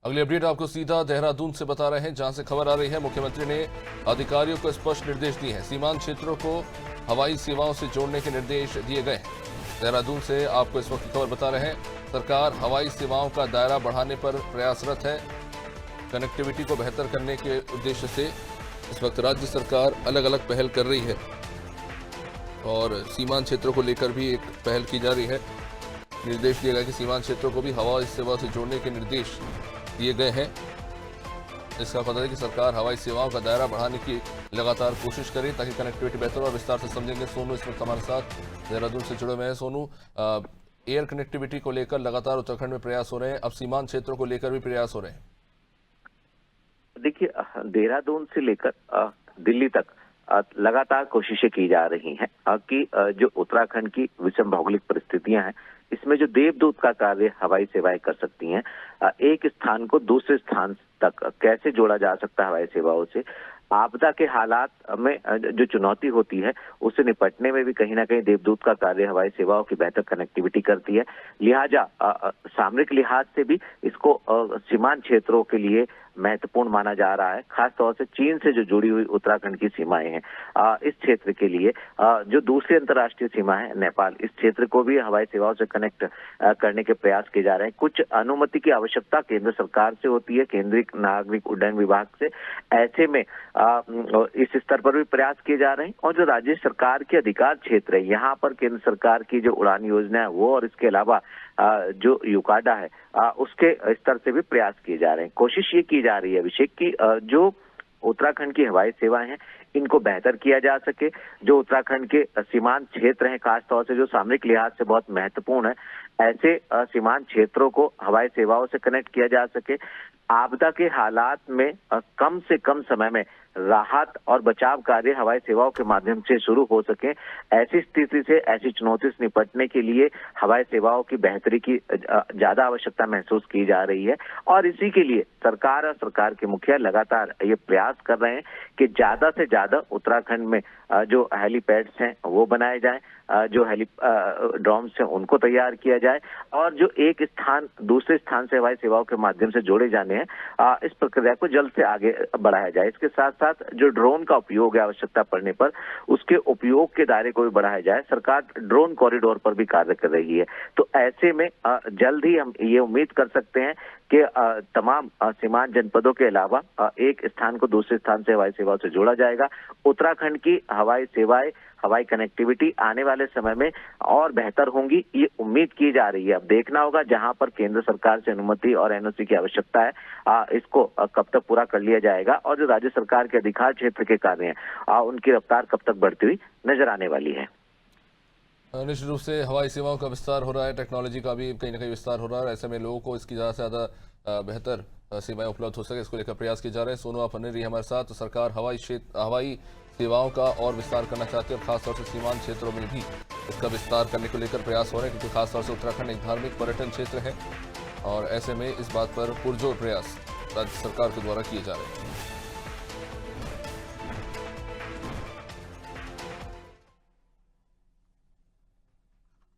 अगली अपडेट आपको सीधा देहरादून से बता रहे हैं, जहां से खबर आ रही है। मुख्यमंत्री ने अधिकारियों को स्पष्ट निर्देश दिए हैं। सीमांत क्षेत्रों को हवाई सेवाओं से जोड़ने के निर्देश दिए गए हैं। देहरादून से आपको इस वक्त की खबर बता रहे हैं। सरकार हवाई सेवाओं का दायरा बढ़ाने पर प्रयासरत है। कनेक्टिविटी को बेहतर करने के उद्देश्य से इस वक्त राज्य सरकार अलग अलग पहल कर रही है और सीमांत क्षेत्रों को लेकर भी एक पहल की जा रही है। निर्देश दिया गया कि सीमांत क्षेत्रों को भी हवाई सेवा से जोड़ने के निर्देश दिए गए हैं। इसका पता है कि सरकार हवाई सेवाओं का दायरा बढ़ाने की लगातार कोशिश करे ताकि कनेक्टिविटी बेहतर और विस्तार से समझेंगे। सोनू इस वक्त हमारे साथ देहरादून से जुड़े हुए हैं। सोनू, एयर कनेक्टिविटी को लेकर लगातार उत्तराखंड में प्रयास हो रहे हैं, अब सीमांत क्षेत्रों को लेकर भी प्रयास हो रहे हैं। देखिए, देहरादून से लेकर दिल्ली तक लगातार कोशिशें की जा रही हैं कि जो उत्तराखंड की विषम भौगोलिक परिस्थितियां हैं, इसमें जो देवदूत का कार्य हवाई सेवाएं कर सकती हैं, एक स्थान को दूसरे स्थान तक कैसे जोड़ा जा सकता है हवाई सेवाओं से। आपदा के हालात में जो चुनौती होती है उससे निपटने में भी कहीं ना कहीं देवदूत का कार्य हवाई सेवाओं की बेहतर कनेक्टिविटी करती है। लिहाजा सामरिक लिहाज से भी इसको सीमांत क्षेत्रों के लिए महत्वपूर्ण माना जा रहा है। खास तौर से चीन से जो जुड़ी हुई उत्तराखंड की सीमाएं हैं, इस क्षेत्र के लिए जो दूसरी अंतर्राष्ट्रीय सीमा है नेपाल, इस क्षेत्र को भी हवाई सेवाओं से कनेक्ट करने के प्रयास किए जा रहे हैं। कुछ अनुमति की आवश्यकता केंद्र सरकार से होती है, केंद्रीय नागरिक उड्डयन विभाग से। ऐसे में इस स्तर पर भी प्रयास किए जा रहे हैं और जो राज्य सरकार के अधिकार क्षेत्र है, यहाँ पर केंद्र सरकार की जो उड़ान योजना है वो और इसके अलावा जो यूकाडा है उसके स्तर से भी प्रयास किए जा रहे हैं। कोशिश ये की जा रही है अभिषेक की जो उत्तराखंड की हवाई सेवाएं हैं इनको बेहतर किया जा सके। जो उत्तराखंड के सीमांत क्षेत्र हैं, खासतौर से जो सामरिक लिहाज से बहुत महत्वपूर्ण है, ऐसे सीमांत क्षेत्रों को हवाई सेवाओं से कनेक्ट किया जा सके। आपदा के हालात में कम से कम समय में राहत और बचाव कार्य हवाई सेवाओं के माध्यम से शुरू हो सके। ऐसी स्थिति से, ऐसी चुनौती से निपटने के लिए हवाई सेवाओं की बेहतरी की ज्यादा आवश्यकता महसूस की जा रही है और इसी के लिए सरकार और सरकार के मुखिया लगातार ये प्रयास कर रहे हैं कि ज्यादा से ज्यादा उत्तराखंड में जो हेलीपैड्स हैं वो बनाए जाएं, जो ड्रोन्स हैं उनको तैयार किया जाए और जो एक स्थान दूसरे स्थान से हवाई सेवाओं के माध्यम से जोड़े जाने हैं, इस प्रक्रिया को जल्द से आगे बढ़ाया जाए। इसके साथ साथ जो ड्रोन का उपयोग है आवश्यकता पड़ने पर, उसके उपयोग के दायरे को भी बढ़ाया जाए। सरकार ड्रोन कॉरिडोर पर भी कार्य कर रही है। तो ऐसे में जल्द ही हम ये उम्मीद कर सकते हैं कि तमाम सीमांत जनपदों के अलावा एक स्थान को दूसरे स्थान से हवाई सेवाओं से जोड़ा जाएगा। उत्तराखंड की हवाई सेवाएं, हवाई कनेक्टिविटी आने वाले समय में और बेहतर होंगी, ये उम्मीद की जा रही है। अब देखना होगा जहां पर केंद्र सरकार से अनुमति और एनओसी की आवश्यकता है, इसको कब तक पूरा कर लिया जाएगा और जो राज्य सरकार के अधिकार क्षेत्र के कार्य हैं उनकी रफ्तार कब तक बढ़ती हुई नजर आने वाली है। निश्चित रूप से हवाई सेवाओं का विस्तार हो रहा है, टेक्नोलॉजी का भी कहीं ना कहीं विस्तार हो रहा है। ऐसे में लोगों को इसकी ज़्यादा से ज़्यादा बेहतर सेवाएं उपलब्ध हो सके, इसको लेकर प्रयास किए जा रहे हैं। सोनू आप रही हमारे साथ। तो सरकार हवाई सेवाओं का और विस्तार करना चाहती है और खासतौर से सीमांत क्षेत्रों में भी इसका विस्तार करने को लेकर प्रयास हो रहे हैं, क्योंकि खासतौर से उत्तराखंड एक धार्मिक पर्यटन क्षेत्र है और ऐसे में इस बात पर पुरजोर प्रयास राज्य सरकार के द्वारा किए जा रहे हैं।